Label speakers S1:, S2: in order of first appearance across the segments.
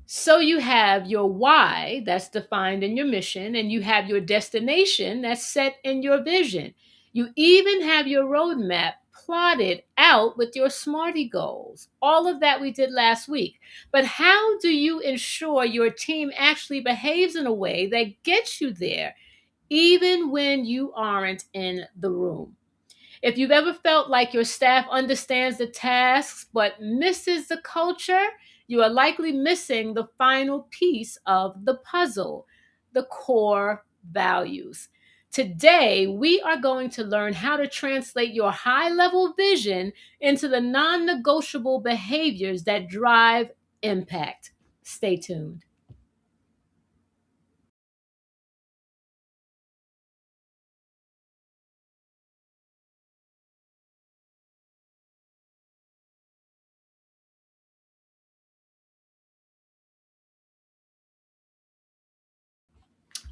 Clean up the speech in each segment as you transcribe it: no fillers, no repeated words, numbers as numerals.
S1: So you have your why that's defined in your mission, and you have your destination that's set in your vision. You even have your roadmap plotted out with your SMARTIE goals. All of that we did last week. But how do you ensure your team actually behaves in a way that gets you there, even when you aren't in the room? If you've ever felt like your staff understands the tasks but misses the culture, you are likely missing the final piece of the puzzle, the core values. Today, we are going to learn how to translate your high level vision into the non negotiable behaviors that drive impact. Stay tuned.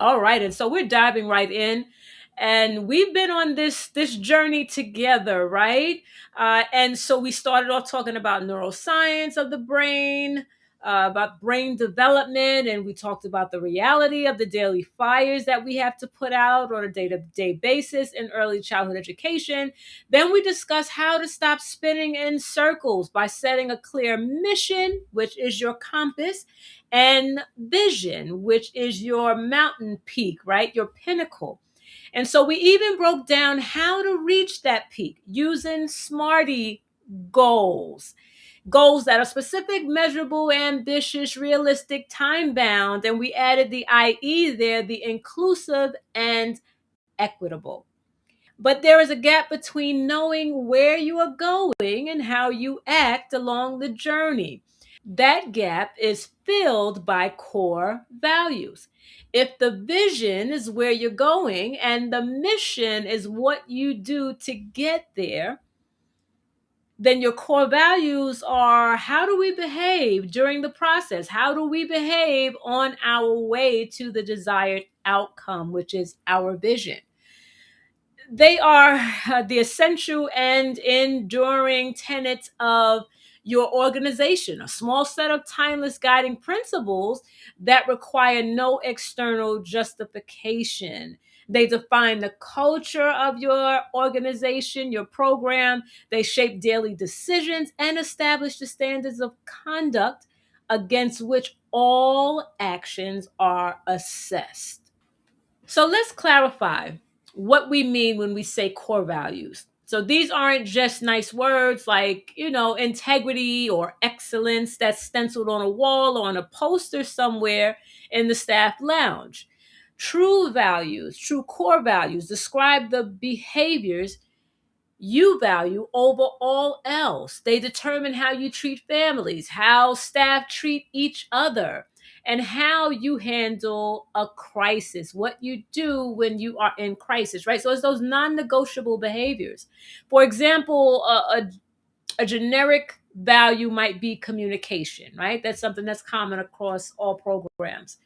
S1: All right, and so we're diving right in, and we've been on this journey together, right? And so we started off talking about neuroscience of the brain, about brain development, and we talked about the reality of the daily fires that we have to put out on a day-to-day basis in early childhood education. Then we discussed how to stop spinning in circles by setting a clear mission, which is your compass, and vision, which is your mountain peak, right? Your pinnacle. And so we even broke down how to reach that peak using SMARTIE goals. Goals that are specific, measurable, ambitious, realistic, time bound. And we added the IE there, the inclusive and equitable. But there is a gap between knowing where you are going and how you act along the journey. That gap is filled by core values. If the vision is where you're going and the mission is what you do to get there, then your core values are: how do we behave during the process? How do we behave on our way to the desired outcome, which is our vision? They are the essential and enduring tenets of your organization, a small set of timeless guiding principles that require no external justification. They define the culture of your organization, your program. They shape daily decisions and establish the standards of conduct against which all actions are assessed. So let's clarify what we mean when we say core values. So these aren't just nice words like, integrity or excellence that's stenciled on a wall or on a poster somewhere in the staff lounge. True values, true core values describe the behaviors you value over all else. They determine how you treat families, how staff treat each other, and how you handle a crisis, what you do when you are in crisis, right? So it's those non negotiable behaviors. For example, a generic value might be communication, right? That's something that's common across all programs.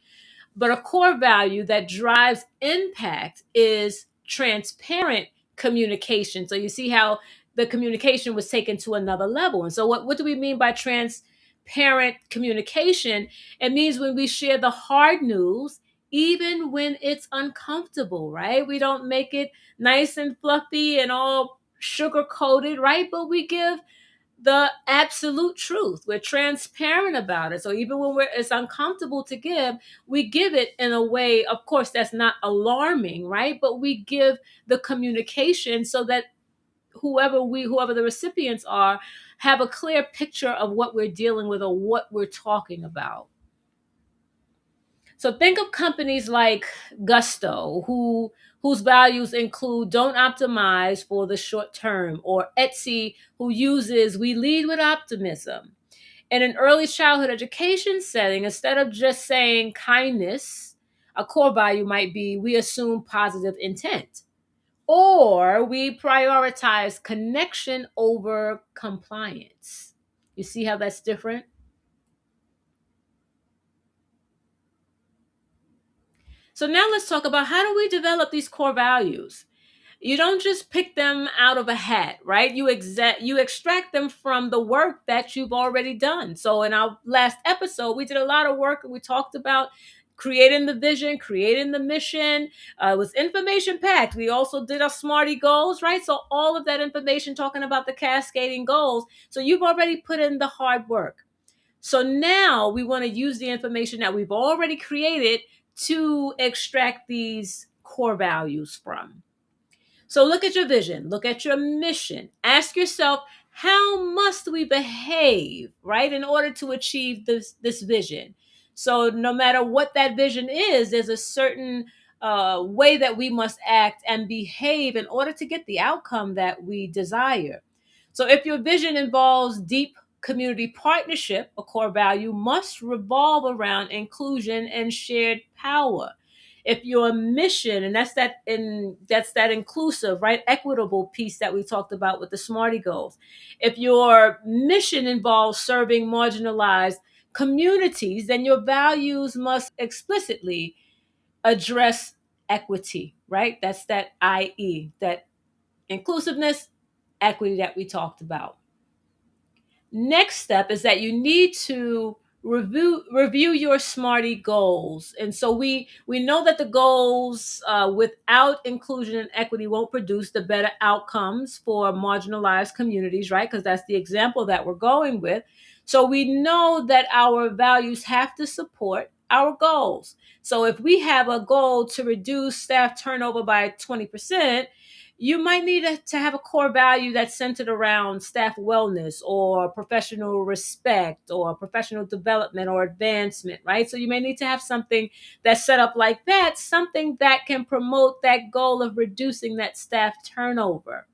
S1: But a core value that drives impact is transparent communication. So you see how the communication was taken to another level. And so what do we mean by transparent communication? It means when we share the hard news, even when it's uncomfortable, right? We don't make it nice and fluffy and all sugar coated, right? But we give the absolute truth. We're transparent about it. So even when it's uncomfortable to give, we give it in a way, of course, that's not alarming, right? But we give the communication so that whoever the recipients are, have a clear picture of what we're dealing with or what we're talking about. So think of companies like Gusto, whose values include don't optimize for the short term, or Etsy, who uses we lead with optimism. In an early childhood education setting, instead of just saying kindness, a core value might be we assume positive intent, or we prioritize connection over compliance. You see how that's different? So now let's talk about how do we develop these core values. You don't just pick them out of a hat, right? You extract them from the work that you've already done. So in our last episode, we did a lot of work and we talked about creating the vision, creating the mission. It was information packed. We also did our SMARTIE goals, right? So all of that information talking about the cascading goals. So you've already put in the hard work. So now we want to use the information that we've already created to extract these core values from. So look at your vision, look at your mission. Ask yourself, how must we behave, right, in order to achieve this vision? So no matter what that vision is, there's a certain way that we must act and behave in order to get the outcome that we desire. So if your vision involves deep community partnership, a core value must revolve around inclusion and shared power. If your mission, and that's that inclusive, right, equitable piece that we talked about with the SMARTIE goals. If your mission involves serving marginalized communities, then your values must explicitly address equity, right? That's that IE, that inclusiveness, equity that we talked about. Next step is that you need to review your SMARTIE goals. And so we know that the goals without inclusion and equity won't produce the better outcomes for marginalized communities, right? Because that's the example that we're going with. So we know that our values have to support our goals. So if we have a goal to reduce staff turnover by 20%, you might need to have a core value that's centered around staff wellness or professional respect or professional development or advancement, right? So you may need to have something that's set up like that, something that can promote that goal of reducing that staff turnover.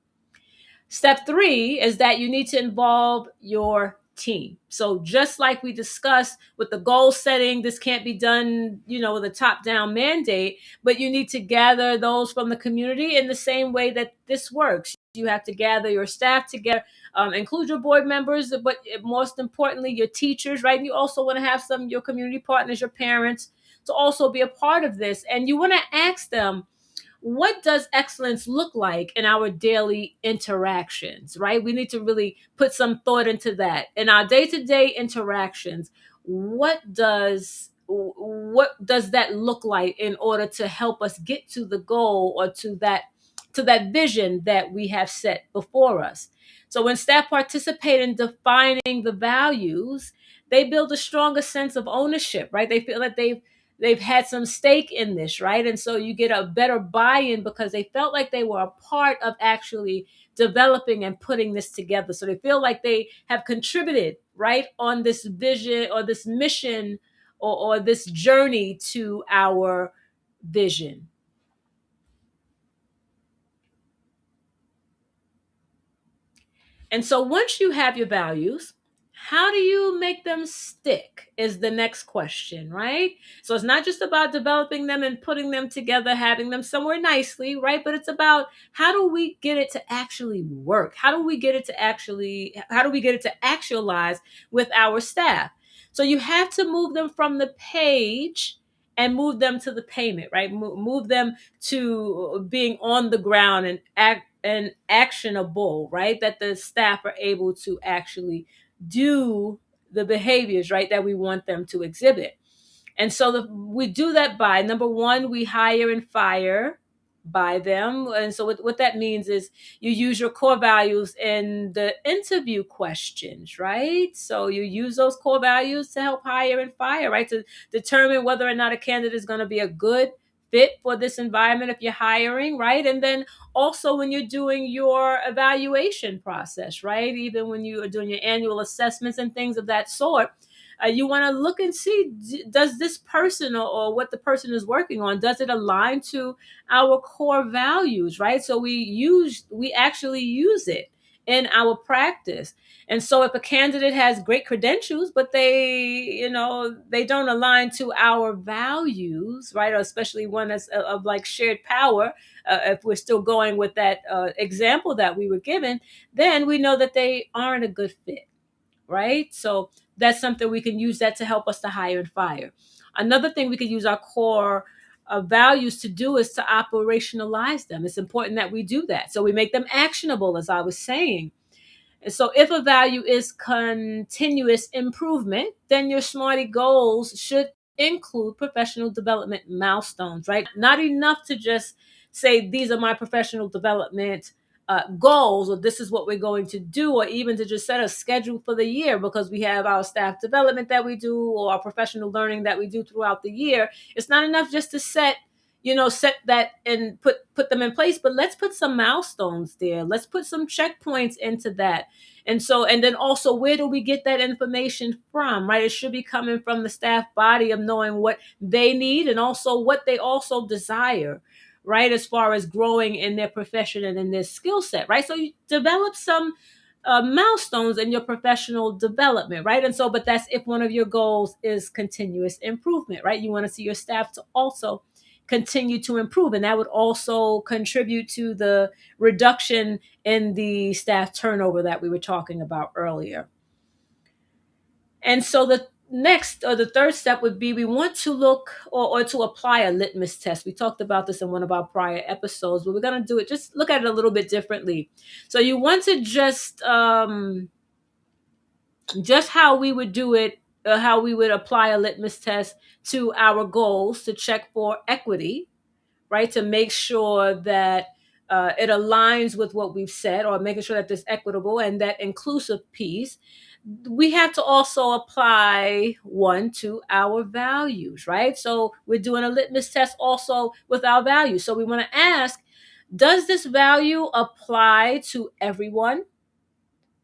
S1: Step three is that you need to involve your team. So just like we discussed with the goal setting, this can't be done, with a top-down mandate, but you need to gather those from the community in the same way that this works. You have to gather your staff together, include your board members, but most importantly, your teachers, right? You also want to have some of your community partners, your parents, to also be a part of this. And you want to ask them, what does excellence look like in our daily interactions, right? We need to really put some thought into that. In our day-to-day interactions, what does that look like in order to help us get to the goal or to that vision that we have set before us? So when staff participate in defining the values, they build a stronger sense of ownership, right? They feel that they've had some stake in this, right? And so you get a better buy-in because they felt like they were a part of actually developing and putting this together. So they feel like they have contributed, right, on this vision or this mission or this journey to our vision. And so once you have your values, how do you make them stick is the next question, right? So it's not just about developing them and putting them together, having them somewhere nicely, right? But it's about how do we get it to actually work? How do we get it to actualize with our staff? So you have to move them from the page and move them to the payment, right? Move them to being on the ground and actionable, right? That the staff are able to actually do the behaviors, right, that we want them to exhibit. And so we do that by, number one, we hire and fire by them. And so what that means is you use your core values in the interview questions, right? So you use those core values to help hire and fire, right? To determine whether or not a candidate is going to be a good fit for this environment if you're hiring, right? And then also when you're doing your evaluation process, right? Even when you are doing your annual assessments and things of that sort, you want to look and see, does this person or what the person is working on, does it align to our core values, right? So we actually use it in our practice. And so if a candidate has great credentials, but they don't align to our values, right? Or especially one that's of like shared power, if we're still going with that example that we were given, then we know that they aren't a good fit, right? So that's something we can use that to help us to hire and fire. Another thing we could use our core values to do is to operationalize them. It's important that we do that. So we make them actionable, as I was saying. And so if a value is continuous improvement, then your SMARTIE goals should include professional development milestones, right? Not enough to just say, these are my professional development goals, or this is what we're going to do, or even to just set a schedule for the year because we have our staff development that we do or our professional learning that we do throughout the year. It's not enough just to set that and put them in place, but let's put some milestones there. Let's put some checkpoints into that. And then also, where do we get that information from, right? It should be coming from the staff body of knowing what they need and also what they also desire, right? As far as growing in their profession and in their skill set, right? So you develop some milestones in your professional development, right? And so, but that's if one of your goals is continuous improvement, right? You want to see your staff to also continue to improve, and that would also contribute to the reduction in the staff turnover that we were talking about earlier. And so the next, or the third step, would be we want to look, or to apply a litmus test. We talked about this in one of our prior episodes, but we're going to do it, just look at it a little bit differently. So you want to just how we would do it, how we would apply a litmus test to our goals to check for equity, right? To make sure that it aligns with what we've said, or making sure that there's equitable and that inclusive piece. We have to also apply one to our values, right? So we're doing a litmus test also with our values. So we want to ask, does this value apply to everyone?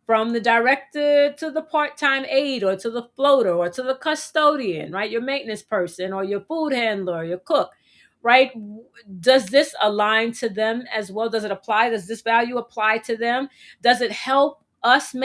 S1: From the director to the part-time aide, or to the floater, or to the custodian, right? Your maintenance person, or your food handler, your cook, right? Does this align to them as well? Does it apply? Does this value apply to them? Does it help us to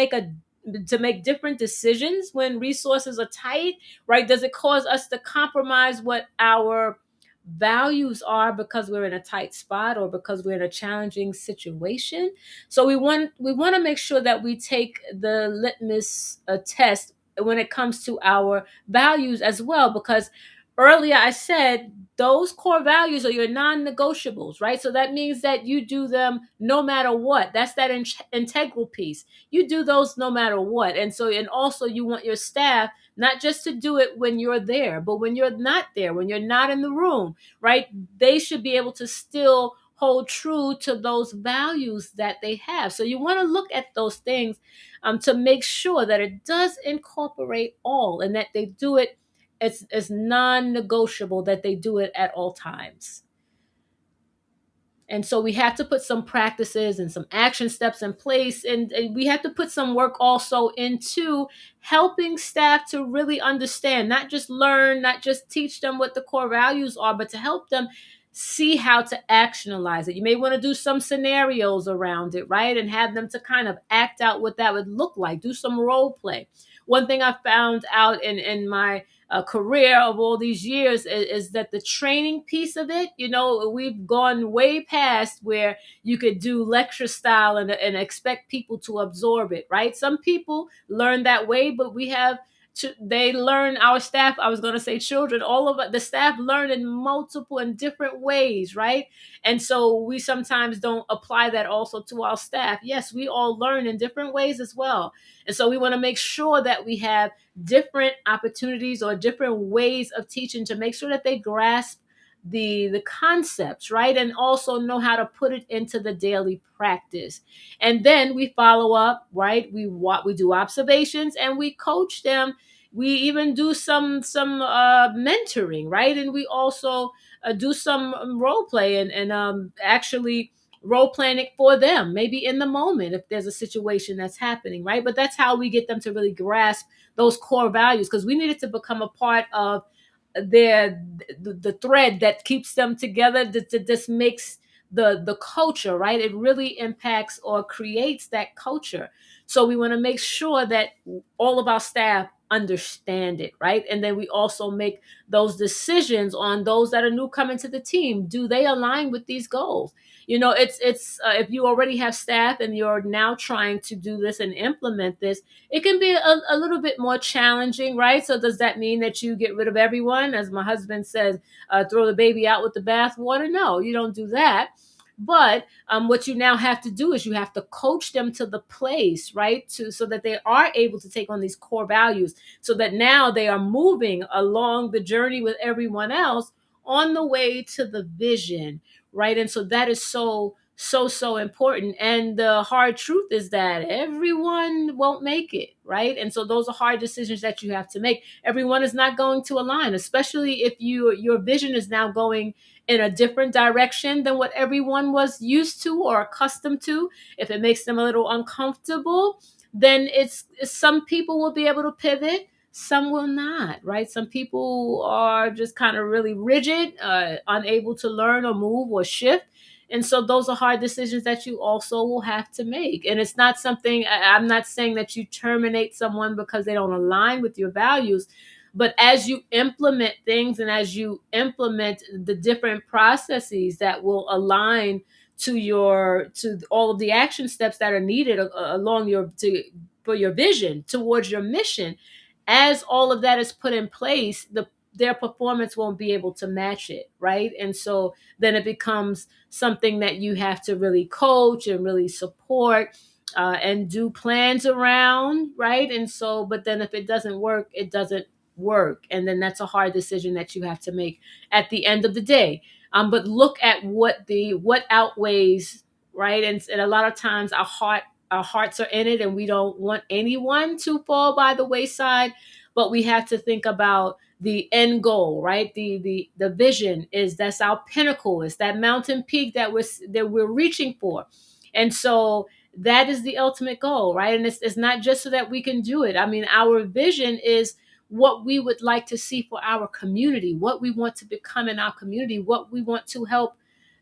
S1: make different decisions when resources are tight, right? Does it cause us to compromise what our values are because we're in a tight spot or because we're in a challenging situation? So we want to make sure that we take the litmus test when it comes to our values as well, because earlier I said those core values are your non-negotiables, right? So that means that you do them no matter what. That's that integral piece. You do those no matter what. And also you want your staff not just to do it when you're there, but when you're not there, when you're not in the room, right? They should be able to still hold true to those values that they have. So you want to look at those things to make sure that it does incorporate all, and that they do it, it's non-negotiable that they do it at all times. And so we have to put some practices and some action steps in place. And we have to put some work also into helping staff to really understand, not just learn, not just teach them what the core values are, but to help them see how to actionalize it. You may want to do some scenarios around it, right? And have them to kind of act out what that would look like. Do some role play. One thing I found out in my career of all these years is that the training piece of it, we've gone way past where you could do lecture style and expect people to absorb it, right? Some people learn that way, but they learn, our staff, I was going to say children, all of the staff learn in multiple and different ways, right? And so we sometimes don't apply that also to our staff. Yes, we all learn in different ways as well. And so we want to make sure that we have different opportunities or different ways of teaching to make sure that they grasp the concepts, right? And also know how to put it into the daily practice. And then we follow up, right? We do observations and we coach them. We even do some mentoring, right? And we also do some role play and actually role planning for them, maybe in the moment if there's a situation that's happening, right? But that's how we get them to really grasp those core values, because we need it to become a part of the thread that keeps them together. That this makes the culture, right? It really impacts or creates that culture. So we want to make sure that all of our staff understand it, right? And then we also make those decisions on those that are new coming to the team. Do they align with these goals? It's if you already have staff and you're now trying to do this and implement this, it can be a little bit more challenging, right? So does that mean that you get rid of everyone, as my husband says, throw the baby out with the bathwater? No, you don't do that. But what you now have to do is you have to coach them to the place, right? So that they are able to take on these core values, so that now they are moving along the journey with everyone else on the way to the vision, right? And so that is so important. And the hard truth is that everyone won't make it, right? And so those are hard decisions that you have to make. Everyone is not going to align, especially if your vision is now going in a different direction than what everyone was used to or accustomed to. If it makes them a little uncomfortable, then some people will be able to pivot, some will not, right? Some people are just kind of really rigid, unable to learn or move or shift. And so those are hard decisions that you also will have to make. And it's not something, I'm not saying that you terminate someone because they don't align with your values. But as you implement things and as you implement the different processes that will align to all of the action steps that are needed along for your vision towards your mission, as all of that is put in place, their performance won't be able to match it, right? And so then it becomes something that you have to really coach and really support, and do plans around, right? And so, but then if it doesn't work, it doesn't work, and then that's a hard decision that you have to make at the end of the day. But look at what outweighs, right? And a lot of times our hearts are in it, and we don't want anyone to fall by the wayside. But we have to think about the end goal, right? The vision is, that's our pinnacle, is that mountain peak that we're reaching for. And so that is the ultimate goal, right? And it's not just so that we can do it. I mean, our vision is what we would like to see for our community, what we want to become in our community, what we want to help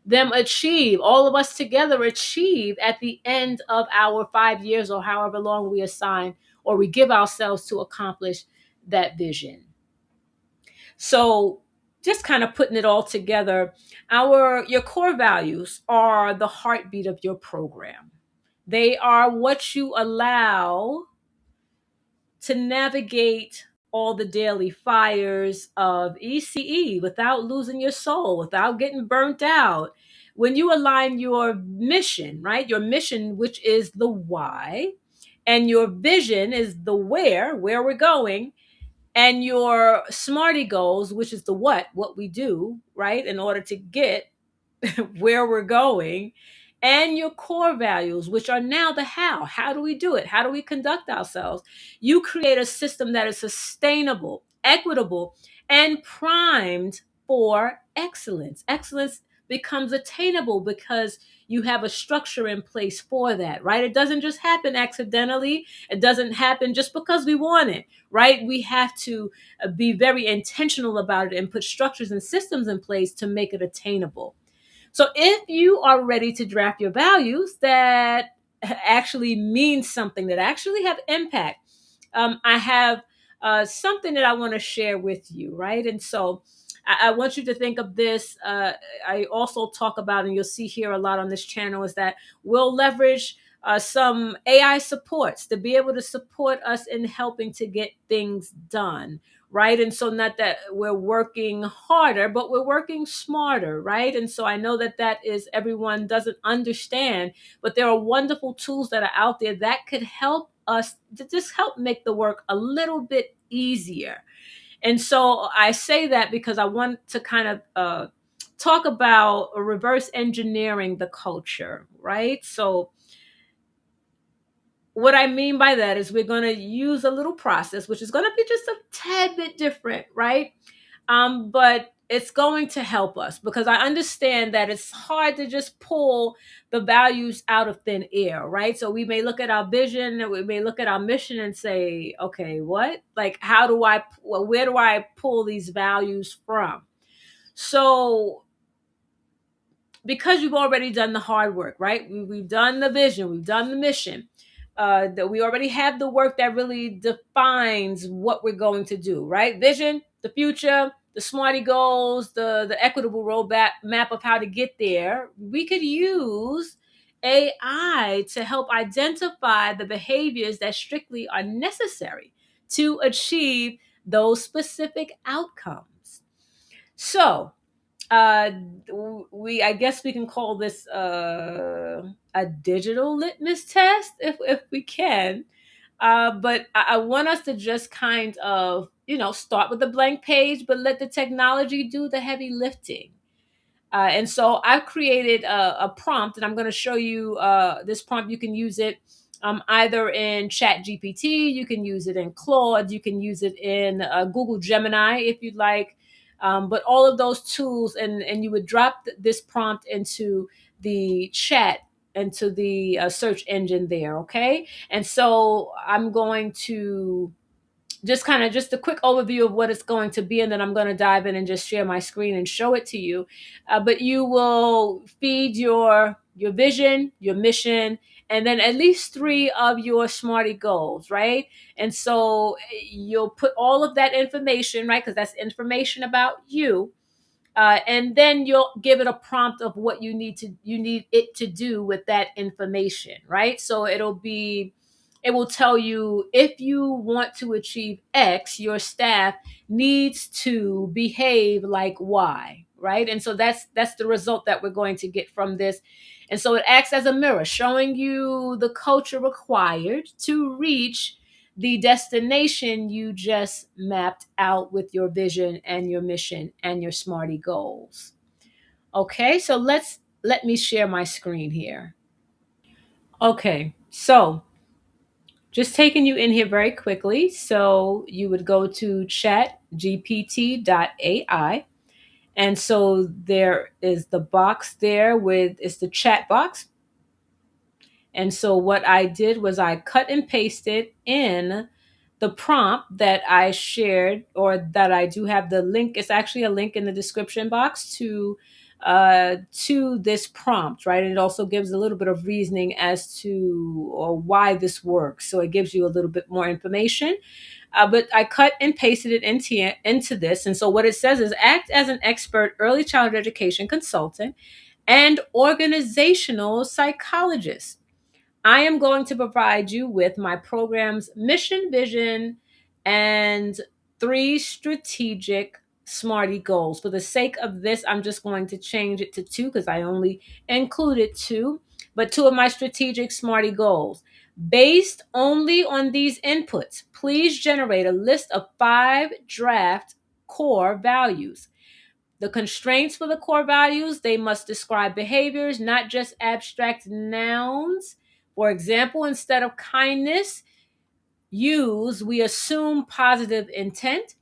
S1: them achieve, all of us together achieve at the end of our 5 years or however long we assign or we give ourselves to accomplish that vision. So just kind of putting it all together, your core values are the heartbeat of your program. They are what you allow to navigate all the daily fires of ECE without losing your soul, without getting burnt out. When you align your mission, right? Your mission, which is the why, and your vision is the where we're going, and your SMARTIE goals, which is the what we do, right? In order to get where we're going, and your core values, which are now the how. How do we do it? How do we conduct ourselves? You create a system that is sustainable, equitable, and primed for excellence. Excellence becomes attainable because you have a structure in place for that, right? It doesn't just happen accidentally. It doesn't happen just because we want it, right? We have to be very intentional about it and put structures and systems in place to make it attainable. So if you are ready to draft your values that actually mean something, that actually have impact, I have something that I want to share with you, right? And so I want you to think of this. I also talk about, and you'll see here a lot on this channel, is that we'll leverage some AI supports to be able to support us in helping to get things done, right? And so not that we're working harder, but we're working smarter, right? And so I know that is, everyone doesn't understand, but there are wonderful tools that are out there that could help us to just help make the work a little bit easier. And so I say that because I want to kind of talk about reverse engineering the culture, right? So what I mean by that is we're going to use a little process, which is going to be just a tad bit different, right? But it's going to help us because I understand that it's hard to just pull the values out of thin air, right? So we may look at our vision and we may look at our mission and say, okay, what? Like, where do I pull these values from? So because you've already done the hard work, right? We've done the vision, we've done the mission. that we already have the work that really defines what we're going to do, right? Vision, the future, the SMARTIE goals, the equitable roadmap map of how to get there. We could use AI to help identify the behaviors that strictly are necessary to achieve those specific outcomes. So, uh we I guess we can call this a digital litmus test if we can, but I want us to just kind of, start with a blank page, but let the technology do the heavy lifting. And so I've created a prompt, and I'm going to show you this prompt. You can use it either in Chat GPT, you can use it in Claude, you can use it in Google Gemini if you'd like. But all of those tools, and you would drop this prompt into the chat, into the search engine there, okay? And so I'm going to just a quick overview of what it's going to be, and then I'm going to dive in and just share my screen and show it to you. But you will feed your vision, your mission, and then at least three of your SMARTIE goals, right? And so you'll put all of that information, right? Because that's information about you, and then you'll give it a prompt of what you need it to do with that information, right? So it will tell you, if you want to achieve X, your staff needs to behave like Y, right? And so that's the result that we're going to get from this. And so it acts as a mirror, showing you the culture required to reach the destination you just mapped out with your vision and your mission and your SMARTIE goals. Okay, so let me share my screen here. Okay, so just taking you in here very quickly. So you would go to chatgpt.ai. And so there is the box there with, it's the chat box. And so what I did was I cut and pasted in the prompt that I shared, or that I do have the link. It's actually a link in the description box to this prompt, right? And it also gives a little bit of reasoning as to or why this works. So it gives you a little bit more information. But I cut and pasted it into this. And so what it says is, act as an expert early childhood education consultant and organizational psychologist. I am going to provide you with my program's mission, vision, and three strategic SMARTIE goals. For the sake of this, I'm just going to change it to two because I only included two, but two of my strategic SMARTIE goals. Based only on these inputs, please generate a list of 5 draft core values. The constraints for the core values, they must describe behaviors, not just abstract nouns. For example, instead of kindness, use we assume positive intent.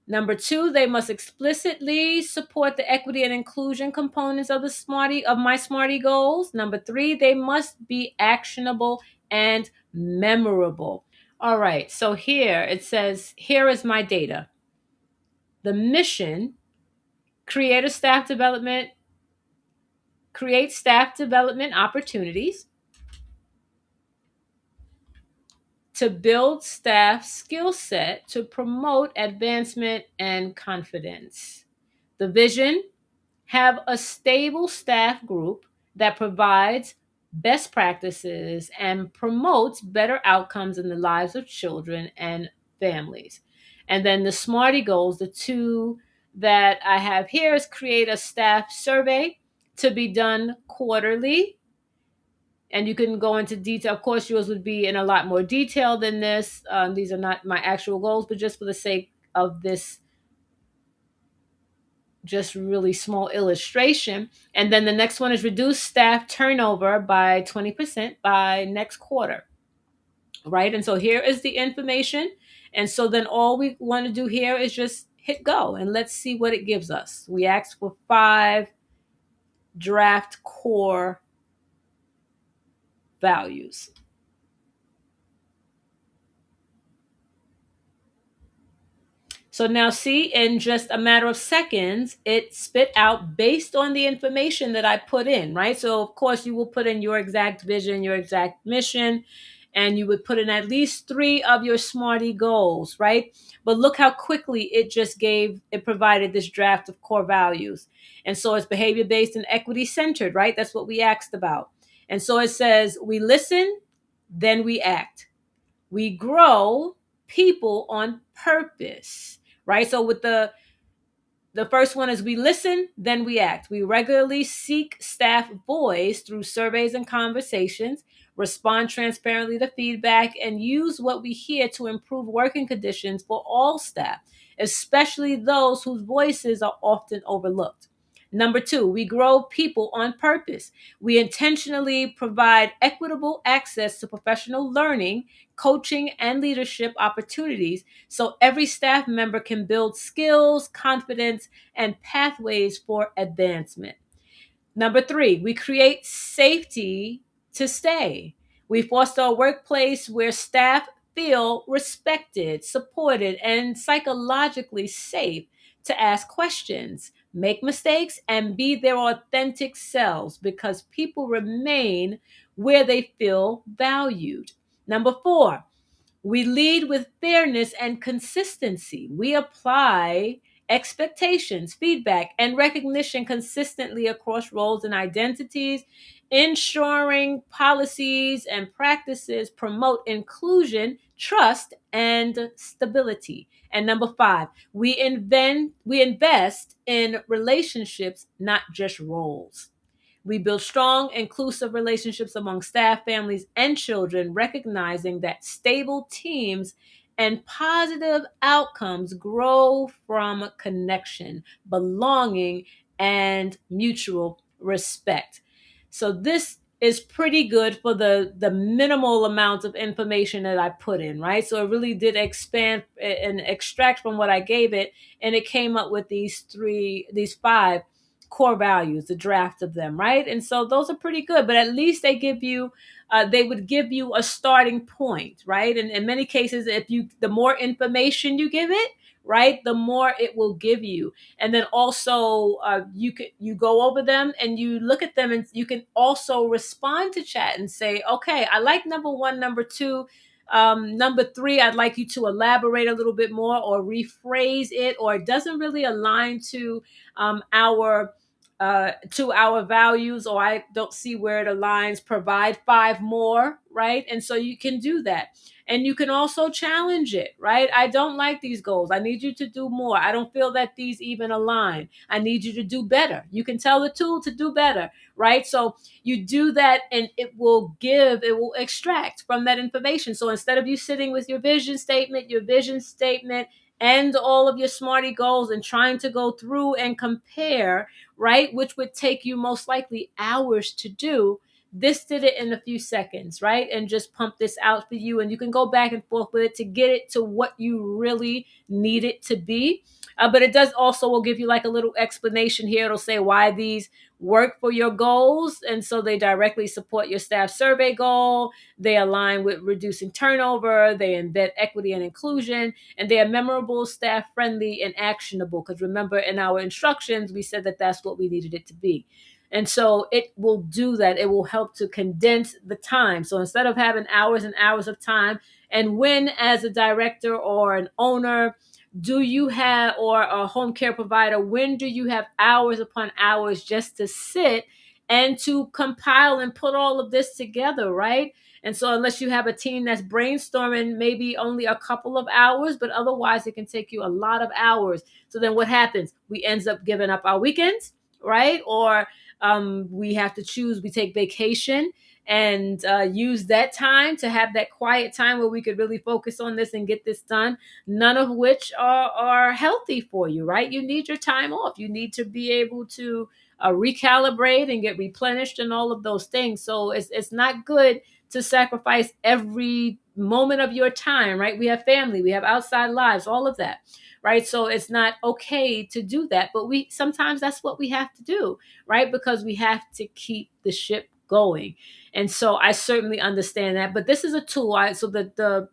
S1: Number 2, they must explicitly support the equity and inclusion components of my SMARTIE goals. Number 3, they must be actionable and memorable. All right, so here it says, here is my data. The mission, create staff development opportunities to build staff skill set to promote advancement and confidence. The vision, have a stable staff group that provides best practices and promotes better outcomes in the lives of children and families. And then the SMARTIE goals, the two that I have here, is create a staff survey to be done quarterly. And you can go into detail. Of course, yours would be in a lot more detail than this. These are not my actual goals, but just for the sake of this just really small illustration. And then the next one is reduce staff turnover by 20% by next quarter, right? And so here is the information. And so then all we want to do here is just hit go, and let's see what it gives us. We asked for 5 draft core values. So now see, in just a matter of seconds, it spit out based on the information that I put in, right? So of course you will put in your exact vision, your exact mission, and you would put in at least 3 of your SMARTIE goals, right? But look how quickly it provided this draft of core values. And so it's behavior based and equity centered, right? That's what we asked about. And so it says, we listen, then we act. We grow people on purpose, right? So with the first one is we listen, then we act. We regularly seek staff voice through surveys and conversations, respond transparently to feedback, and use what we hear to improve working conditions for all staff, especially those whose voices are often overlooked. Number two, we grow people on purpose. We intentionally provide equitable access to professional learning, coaching, and leadership opportunities so every staff member can build skills, confidence, and pathways for advancement. Number three, we create safety to stay. We foster a workplace where staff feel respected, supported, and psychologically safe to ask questions, make mistakes, and be their authentic selves because people remain where they feel valued. Number four, we lead with fairness and consistency. We apply expectations, feedback, and recognition consistently across roles and identities, ensuring policies and practices promote inclusion, trust, and stability. And number five, we invest in relationships, not just roles. We build strong, inclusive relationships among staff, families, and children, recognizing that stable teams and positive outcomes grow from connection, belonging, and mutual respect. So this is pretty good for the minimal amount of information that I put in, right? So it really did expand and extract from what I gave it, and it came up with these five core values, the draft of them, right? And so those are pretty good, but at least they would give you a starting point, right? And in many cases, the more information you give it, right, the more it will give you. And then also, you go over them and you look at them, and you can also respond to chat and say, okay, I like number one, number two. Number three, I'd like you to elaborate a little bit more or rephrase it, or it doesn't really align to our values, or I don't see where it aligns. Provide five more, right? And so you can do that. And you can also challenge it, right? I don't like these goals. I need you to do more. I don't feel that these even align. I need you to do better. You can tell the tool to do better, right? So you do that, and it will extract from that information. So instead of you sitting with your vision statement and all of your SMARTIE goals and trying to go through and compare, right, which would take you most likely hours to do, this did it in a few seconds, right? And just pump this out for you. And you can go back and forth with it to get it to what you really need it to be. But it does also will give you like a little explanation here. It'll say why these work for your goals. And so they directly support your staff survey goal. They align with reducing turnover. They embed equity and inclusion. And they are memorable, staff friendly, and actionable. Because remember, in our instructions, we said that that's what we needed it to be. And so it will do that. It will help to condense the time. So instead of having hours and hours of time, and when, as a director or an owner, do you have, or a home care provider, when do you have hours upon hours just to sit and to compile and put all of this together, right? And so unless you have a team that's brainstorming, maybe only a couple of hours, but otherwise it can take you a lot of hours. So then what happens? We ends up giving up our weekends, right? Or we have to choose, we take vacation and use that time to have that quiet time where we could really focus on this and get this done, none of which are healthy for you, right? You need your time off. You need to be able to recalibrate and get replenished and all of those things. So it's not good to sacrifice every moment of your time, right? We have family, we have outside lives, all of that, right? So it's not okay to do that, but sometimes that's what we have to do, right? Because we have to keep the ship going. And so I certainly understand that. But this is a tool. So the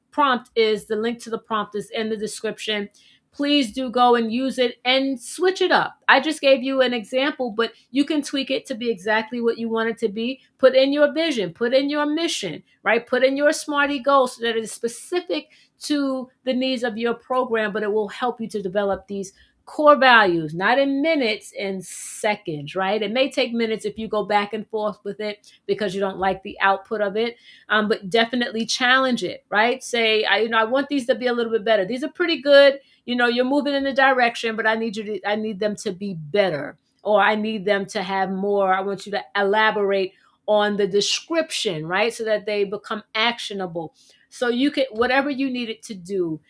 S1: link to the prompt is in the description. please do go and use it and switch it up. I just gave you an example, but you can tweak it to be exactly what you want it to be. Put in your vision, put in your mission, right? Put in your SMARTIE goals so that it is specific to the needs of your program, but it will help you to develop these core values, not in minutes, in seconds, right? It may take minutes if you go back and forth with it because you don't like the output of it, but definitely challenge it, right? Say, I want these to be a little bit better. These are pretty good. You're moving in the direction, but I need them to be better, or I need them to have more. I want you to elaborate on the description, right? So that they become actionable. So you can, whatever you need it to do,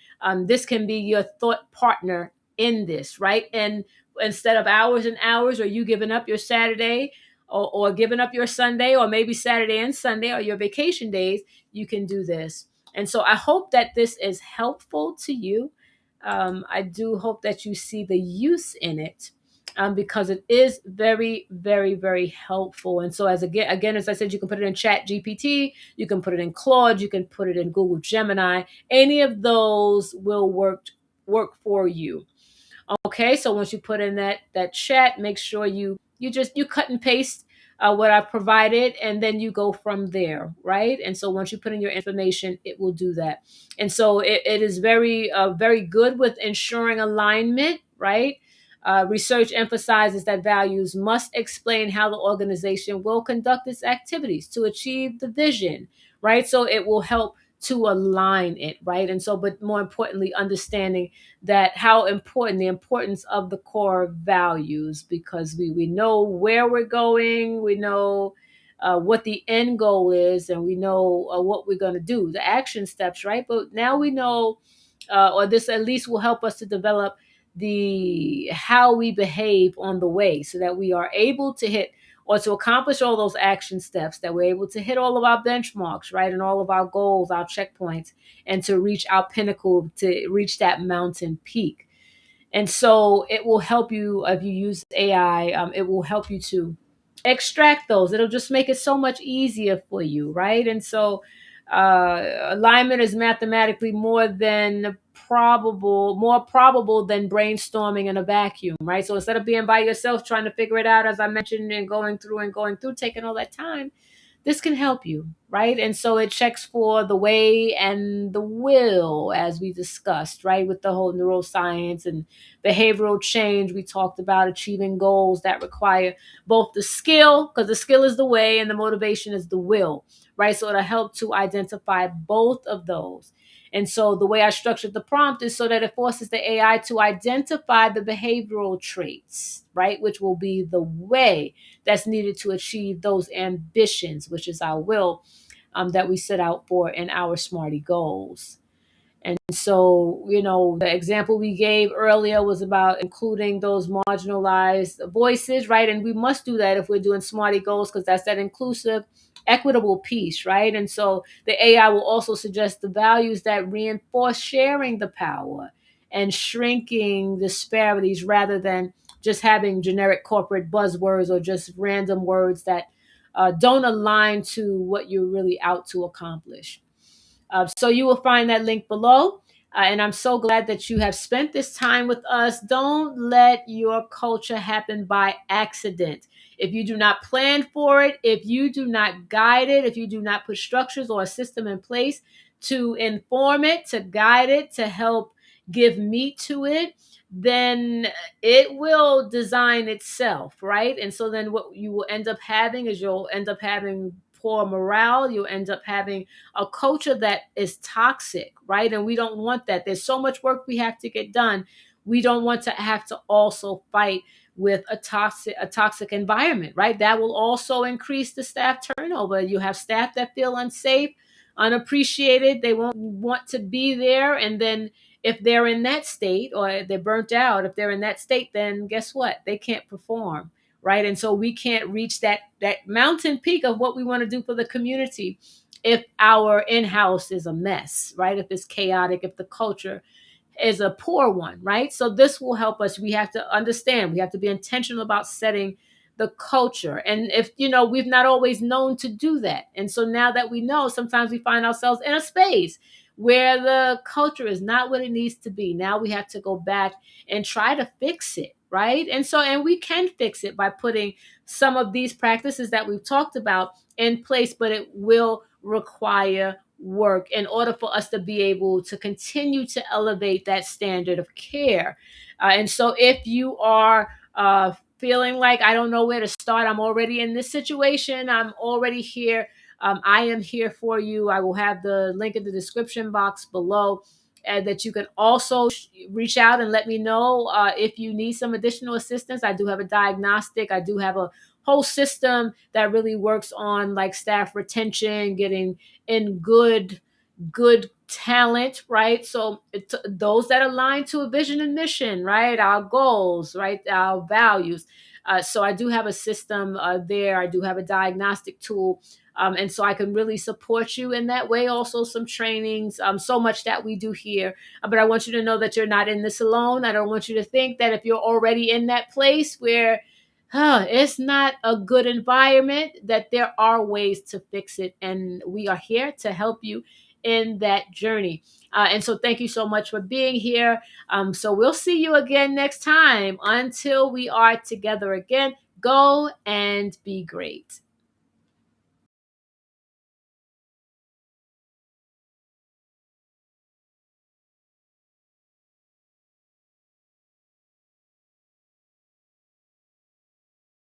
S1: this can be your thought partner in this, right? And instead of hours and hours, or you giving up your Saturday, or giving up your Sunday, or maybe Saturday and Sunday, or your vacation days, you can do this. And so I hope that this is helpful to you. I do hope that you see the use in it, because it is very, very, very helpful. And so, again, as I said, you can put it in Chat GPT, you can put it in Claude, you can put it in Google Gemini. Any of those will work for you. Okay, so once you put in that chat, make sure you cut and paste what I provided, and then you go from there, right? And so once you put in your information, it will do that. And so it is very very good with ensuring alignment, right? Research emphasizes that values must explain how the organization will conduct its activities to achieve the vision, right? So it will help to align it, right? And so, but more importantly, understanding that how important the importance of the core values, because we know where we're going, we know what the end goal is, and we know what we're going to do, the action steps, right? But now we know, or this at least will help us to develop the how we behave on the way, so that we are able to hit or to accomplish all those action steps, that we're able to hit all of our benchmarks, right? And all of our goals, our checkpoints, and to reach our pinnacle, to reach that mountain peak. And so it will help you, if you use AI, it will help you to extract those. It'll just make it so much easier for you, right? And so alignment is mathematically more probable than brainstorming in a vacuum, right? So instead of being by yourself trying to figure it out, as I mentioned, and going through, taking all that time, this can help you, right? And so it checks for the way and the will, as we discussed, right? With the whole neuroscience and behavioral change, we talked about achieving goals that require both the skill, because the skill is the way and the motivation is the will, right? So it'll help to identify both of those. And so the way I structured the prompt is so that it forces the AI to identify the behavioral traits, right? Which will be the way that's needed to achieve those ambitions, which is our will, that we set out for in our SMARTIE goals. And so, the example we gave earlier was about including those marginalized voices, right? And we must do that if we're doing SMARTIE goals, because that's that inclusive, equitable piece, right? And so the AI will also suggest the values that reinforce sharing the power and shrinking disparities, rather than just having generic corporate buzzwords or just random words that don't align to what you're really out to accomplish. So you will find that link below. And I'm so glad that you have spent this time with us. Don't let your culture happen by accident. If you do not plan for it, if you do not guide it, if you do not put structures or a system in place to inform it, to guide it, to help give meat to it, then it will design itself, right? And so then what you will end up having is you'll end up having poor morale. You'll end up having a culture that is toxic, right? And we don't want that. There's so much work we have to get done. We don't want to have to also fight with a toxic environment, right? That will also increase the staff turnover. You have staff that feel unsafe, unappreciated. They won't want to be there. And then if they're in that state, or they're burnt out, if they're in that state, then guess what? They can't perform, right? And so we can't reach that mountain peak of what we want to do for the community if our in-house is a mess, right? If it's chaotic, if the culture is a poor one, right? So this will help us. We have to understand, we have to be intentional about setting the culture. And if, we've not always known to do that. And so now that we know, sometimes we find ourselves in a space where the culture is not what it needs to be. Now we have to go back and try to fix it, right? And we can fix it by putting some of these practices that we've talked about in place, but it will require work in order for us to be able to continue to elevate that standard of care. And so if you are feeling like, I don't know where to start, I'm already in this situation, I'm already here, I am here for you. I will have the link in the description box below, and that you can also reach out and let me know if you need some additional assistance. I do have a diagnostic. I do have a whole system that really works on like staff retention, getting in good talent, right? So those that align to a vision and mission, right? Our goals, right? Our values. So I do have a system there. I do have a diagnostic tool. And so I can really support you in that way. Also, some trainings, so much that we do here. But I want you to know that you're not in this alone. I don't want you to think that if you're already in that place where it's not a good environment, that there are ways to fix it. And we are here to help you in that journey. And so thank you so much for being here. So we'll see you again next time. Until we are together again, go and be great.